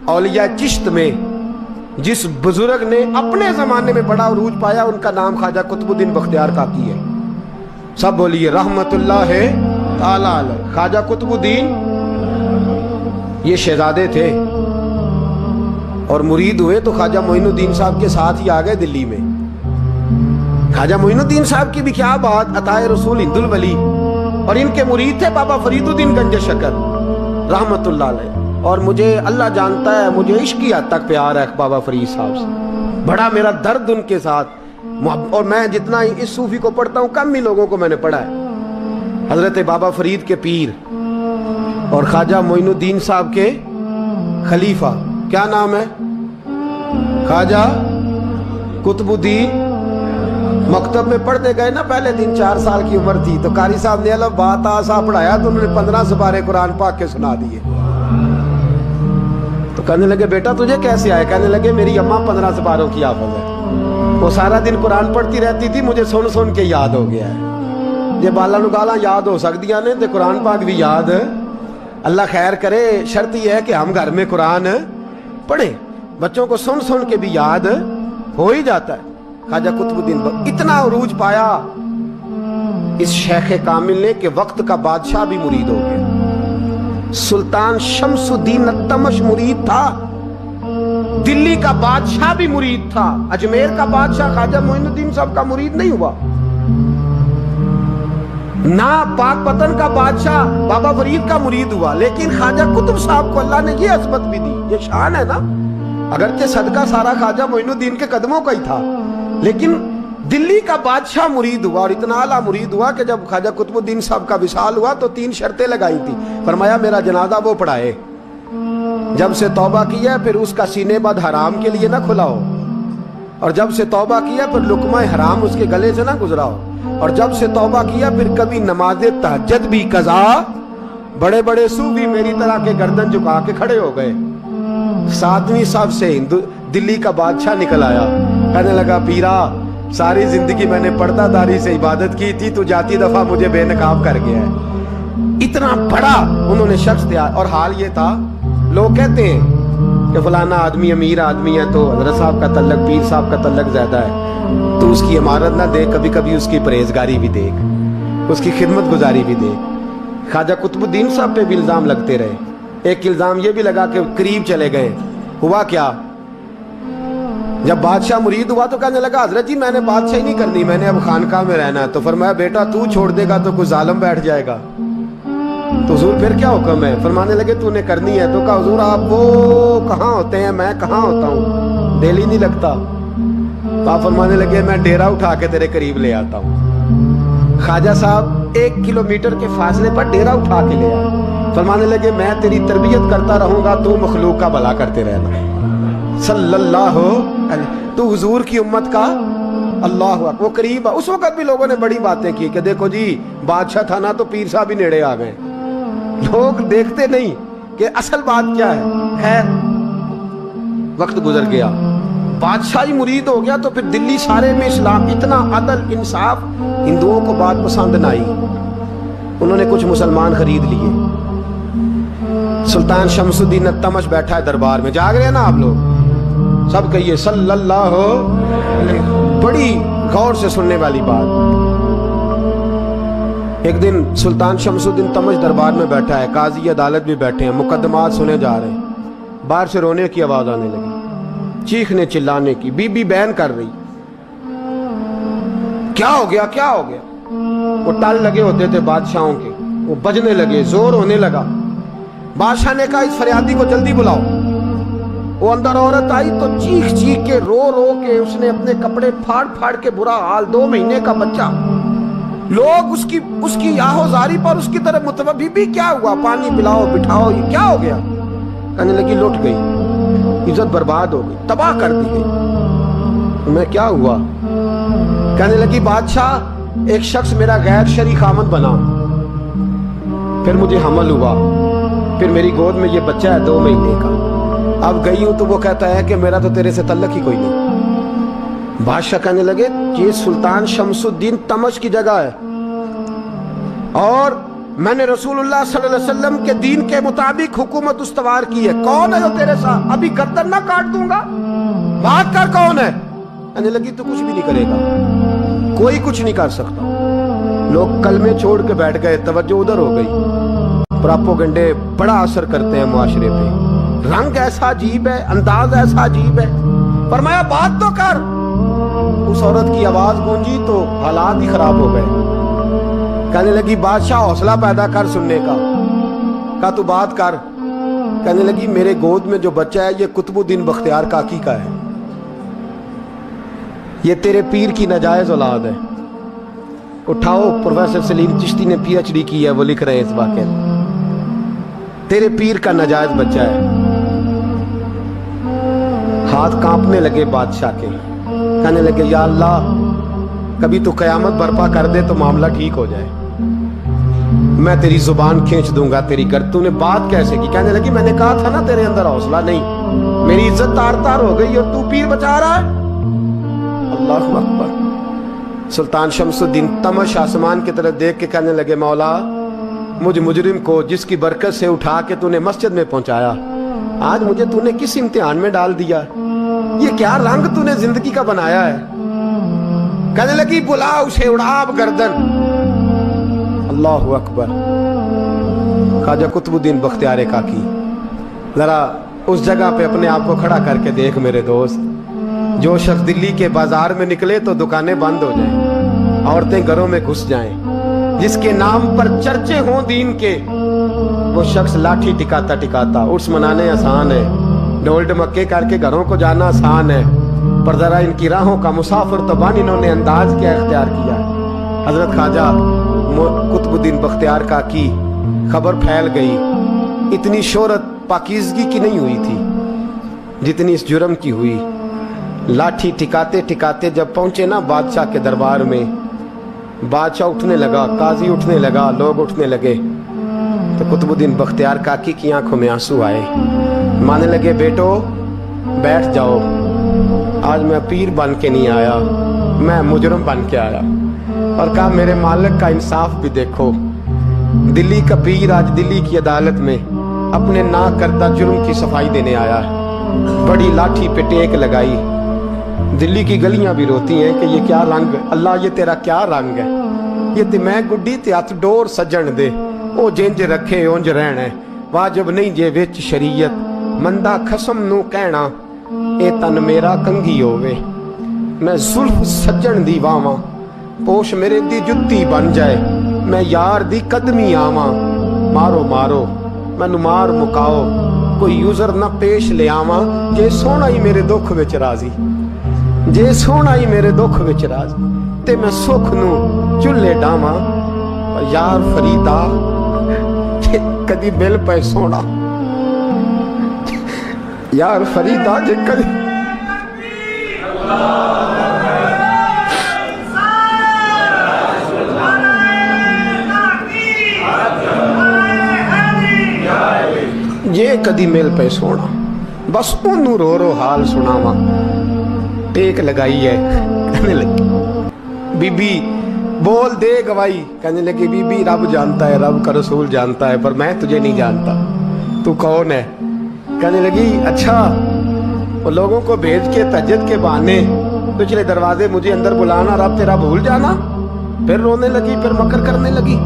औलिया चिश्त में जिस बुजुर्ग ने अपने जमाने में बड़ा उरूज पाया, उनका नाम ख्वाजा कुतुबुद्दीन बख्तियार काकी है। सब बोलिए रहमतुल्लाह ताला अलैह। ख्वाजा कुतुबुद्दीन ये शहजादे थे और मुरीद हुए तो ख्वाजा मोइनुद्दीन साहब के साथ ही आ गए दिल्ली में। ख्वाजा मोइनुद्दीन साहब की भी क्या बात, अताए रसूल हिंदुल वली, और इनके मुरीद थे बाबा फरीदुद्दीन गंज शकर रहमतुल्लाह अलैह। और मुझे अल्लाह जानता है, मुझे इश्क की हद तक प्यार है बाबा फरीद साहब से, बड़ा मेरा दर्द उनके साथ। और मैं जितना इस सूफी को पढ़ता हूँ कम ही लोगों को मैंने पढ़ा है। हजरत बाबा फरीद के पीर और ख्वाजा मोइनुद्दीन साहब के खलीफा, क्या नाम है? ख्वाजा कुतुबुद्दीन। मकतब में पढ़ने गए ना पहले दिन, 4 साल की उम्र थी, तो कारी साहब ने अलग बात आसा पढ़ाया तो उन्होंने 15 सिपारे कुरान पाक के सुना दिए। तो कहने लगे बेटा तुझे कैसे आए? कहने लगे मेरी अम्मा 15 सिपारों की हाफिज है, वो सारा दिन कुरान पढ़ती रहती थी, मुझे सुन सुन के याद हो गया है। जे बाला नु गाला याद हो सकदियां ने ते कुरान पाक भी याद, अल्लाह खैर करे। शर्त यह है कि हम घर में कुरान पढ़े, बच्चों को सुन सुन के भी याद हो ही जाता है। ख्वाजा कुतुबुद्दीन इतना उरूज पाया इस शेख कामिल ने कि वक्त का बादशाह भी मुरीद हो गया। सुल्तान शमसुद्दीन तमश मुरीद था, दिल्ली का बादशाह भी मुरीद था, अजमेर का बादशाह ख्वाजा मोइनुद्दीन साहब का मुरीद नहीं हुआ ना, पाकपतन का बादशाह बाबा फरीद का मुरीद हुआ। लेकिन ख्वाजा कुतुब साहब को अल्लाह ने ये अजमत भी दी, ये शान है ना। अगरचे सदका सारा ख्वाजा मोइनुद्दीन के कदमों का ही था, लेकिन दिल्ली का बादशाह मुरीद हुआ। और इतना आला मुरीद हुआ कि जब ख्वाजा कुतुबुद्दीन साहब का विसाल हुआ तो 3 शर्तें लगाई थी। फरमाया मेरा जनाजा वो पढ़ाए, जब से तौबा किया फिर उसका सीने बद हराम के लिए ना खुला हो, और जब से तौबा किया फिर लुकमा हराम उसके गले से ना गुजरा हो, और जब से तौबा किया फिर कभी नमाज़े तहज्जुद भी कज़ा। बड़े बड़े सूफी मेरी तरह के गर्दन झुका के खड़े हो गए। 7वीं साहब से हिंदू दिल्ली का बादशाह निकल आया, कहने लगा पीरा सारी जिंदगी मैंने पर्दादारी से इबादत की थी, तो जाती दफा मुझे बेनकाब कर गया है। इतना बड़ा उन्होंने शख्स दिया। और हाल ये था, लोग कहते हैं कि फलाना आदमी अमीर आदमी है तो हजरत साहब का तल्लक, पीर साहब का तल्लक ज्यादा है, तो उसकी इमारत ना देख, कभी कभी उसकी परहेजगारी भी देख, उसकी खिदमत गुजारी भी देख। ख्वाजा कुतुबुद्दीन साहब पे भी इल्जाम लगते रहे। एक इल्जाम ये भी लगा कि करीब चले गए। हुआ क्या, जब बादशाह मुरीद हुआ तो कहने लगा हजरत जी मैंने बादशाही नहीं करनी, मैंने अब खानकाह में रहना है। तो फरमाया बेटा तू छोड़ देगा तो कोई जालिम बैठ जाएगा, तो हुजूर फिर क्या हुक्म है? फरमाने लगे तूने करनी है। तो कहा हुजूर आप वो कहाँ होते हैं, मैं कहाँ होता हूँ, दिल ही नहीं लगता। तो आप फरमाने लगे मैं डेरा उठा के तेरे करीब ले आता हूँ। ख्वाजा साहब 1 किलोमीटर के फासले पर डेरा उठा के ले आए। फरमाने लगे मैं तेरी तरबियत करता रहूंगा, तू मखलूक का भला करते रहना सल्लल्लाहु अलैहि। तो हुजूर की उम्मत का अल्लाह अकबर, वो करीब। उस वक्त भी लोगों ने बड़ी बातें की कि देखो जी बादशाह था ना तो पीर साहब भी नेड़े आ गए। लोग देखते नहीं कि असल बात क्या है। वक्त गुजर गया, बादशाही मुरीद हो गया, तो फिर दिल्ली सारे में इस्लाम, इतना अदल इंसाफ, हिंदुओं को बात पसंद ना आई। उन्होंने कुछ मुसलमान खरीद लिए। सुल्तान शमसुद्दीन तमश बैठा है दरबार में, जाग रहे हैं ना आप लोग, सब कहिए सल्लल्लाहु अलैहि। बड़ी गौर से सुनने वाली बात। एक दिन सुल्तान शमसुद्दीन तमश दरबार में बैठा है, काजी अदालत भी बैठे हैं, मुकदमात सुने जा रहे हैं। बाहर से रोने की आवाज आने लगी, चीखने चिल्लाने की, बीबी बयान कर रही। क्या हो गया, क्या हो गया? वो टाल लगे होते थे बादशाहों के, वो बजने लगे, जोर होने लगा। बादशाह ने कहा इस फरियादी को जल्दी बुलाओ। वो अंदर औरत आई तो चीख चीख के, रो रो के उसने अपने कपड़े फाड़ फाड़ के, बुरा हाल, 2 महीने का बच्चा। लोग उसकी आहोजारी पर उसकी तरफ मुतवज्जह, बीबी क्या हुआ, पानी पिलाओ बिठाओ, ये क्या हो गया? कहने लगी लुट गई, इज्जत बर्बाद हो गई, तबाह कर दी गई। मैं क्या हुआ? कहने लगी बादशाह एक शख्स मेरा गैर शरई खामद बना, फिर मुझे हमल हुआ, फिर मेरी गोद में ये बच्चा है 2 महीने का। अब गई हूं तो वो कहता है कि मेरा तो तेरे से तल्लक ही कोई नहीं। बादशाह कहने लगे ये सुल्तान शमसुद्दीन तमश की जगह है और میں نے رسولullah صلی اللہ علیہ وسلم کے دین کے مطابق حکومت استوار کی ہے. کون ہے جو تیرے ساتھ؟ ابھی گردن نہ کاٹ دوں گا, بات کر کون ہے. کہنے لگی تو کچھ بھی نہیں کرے گا, کوئی کچھ نہیں کر سکتا. لوگ کلمے چھوڑ کے بیٹھ گئے, توجہ ادھر ہو گئی. پراپوگنڈے بڑا اثر کرتے ہیں معاشرے پہ. رنگ ایسا عجیب ہے, انداز ایسا عجیب ہے. فرمایا بات تو کر. اس عورت کی آواز گونجی تو حالات ہی خراب ہو گئے. کہنے لگی بادشاہ حوصلہ پیدا کر سننے کا. کہا تو بات کر. کہنے لگی میرے گود میں جو بچہ ہے یہ قطب الدین بختیار کاکی کا ہے, یہ تیرے پیر کی ناجائز اولاد ہے. اٹھاؤ, پروفیسر سلیم چشتی نے پی ایچ ڈی کی ہے, وہ لکھ رہے ہیں اس واقعے. تیرے پیر کا ناجائز بچہ ہے. ہاتھ کانپنے لگے بادشاہ کے. کہنے لگے یا اللہ کبھی تو قیامت برپا کر دے تو معاملہ ٹھیک ہو جائے, میں تیری زبان کھینچ دوں گا تیری گر. تو نے بات کیسے کی؟ کہنے لگی میں نے کہا تھا نا تیرے اندر حوصلہ نہیں, میری عزت تار تار ہو گئی اور تو پیر بچا رہا ہے. اللہ اکبر. سلطان شمس الدین تمش آسمان کی طرف دیکھ کے کہنے لگے مولا مجھ مجرم کو جس کی برکت سے اٹھا کے تو نے مسجد میں پہنچایا, آج مجھے تو نے کس امتحان میں ڈال دیا؟ یہ کیا رنگ تو نے زندگی کا بنایا ہے؟ کہنے لگی بلا اسے, اڑا اب گردن. اللہ اکبر. خواجہ قطب الدین بختیار کاکی, ذرا اس جگہ پہ اپنے آپ کو کھڑا کر کے دیکھ میرے دوست. جو شخص دلی کے بازار میں نکلے تو دکانیں بند ہو جائیں, عورتیں گھروں میں گھس جائیں, جس کے نام پر چرچے ہوں دین کے, وہ شخص لاٹھی ٹکاتا ٹکاتا. عرس منانے آسان ہے, ڈھول ڈمکے کر کے گھروں کو جانا آسان ہے, پر ذرا ان کی راہوں کا مسافر تو بان انہوں نے انداز کیا اختیار کیا. حضرت خواجہ قطب الدین بختیار کاکی خبر پھیل گئی. اتنی شہرت پاکیزگی کی نہیں ہوئی تھی جتنی اس جرم کی ہوئی. لاٹھی ٹکاتے ٹکاتے جب پہنچے نا بادشاہ کے دربار میں, بادشاہ اٹھنے لگا, قاضی اٹھنے لگا, لوگ اٹھنے لگے, تو قطب الدین بختیار کاکی کی آنکھوں میں آنسو آئے. مانے لگے بیٹو بیٹھ جاؤ, آج میں پیر بن کے نہیں آیا, میں مجرم بن کے آیا. اور کہا میرے مالک کا انصاف بھی دیکھو, دلی کا پیر آج دلی کی عدالت میں اپنے نہ کردہ جرم کی صفائی دینے آیا ہے. بڑی لاٹھی پہ ٹیک لگائی. دلی کی گلیاں بھی روتی ہیں کہ یہ کیا رنگ, اللہ یہ تیرا کیا رنگ ہے. یہ تے میں گڈی تے ہاتھ ڈور سجن دے, او جنج رکھے اونج رہنا ہے, واجب نہیں جے وچ شریعت, مندہ خسم نو کہنا اے تن میرا کنگھی ہووے. میں زلف سجن دی واواں, پوش میرے دی جتی بن جائے, میں یار دی قدمی آواں. مارو مارو مینوں مار مکاؤ, کوئی یوزر نہ پیش لے آواں, جے سونا ہی میرے دکھ وچ راضی, جے سونا ہی میرے دکھ وچ راضی, تے میں سکھ نو چلے ڈاواں. یار فریدا جے کدی مل پے سونا, یار فریدا جے کدی یہ کدی مل پہ سونا, بس انہوں رو رو حال سناواں. ٹیک لگائی ہے. کہنے لگی بی بی بول دے گواہی. کہنے لگی بی بی رب جانتا ہے, رب کا رسول جانتا ہے, پر میں تجھے نہیں جانتا, تو کون ہے؟ کہنے لگی اچھا وہ لوگوں کو بھیج کے تہجد کے بہانے پچھلے دروازے مجھے اندر بلانا, رب تیرا بھول جانا. پھر رونے لگی, پھر مکر کرنے لگی.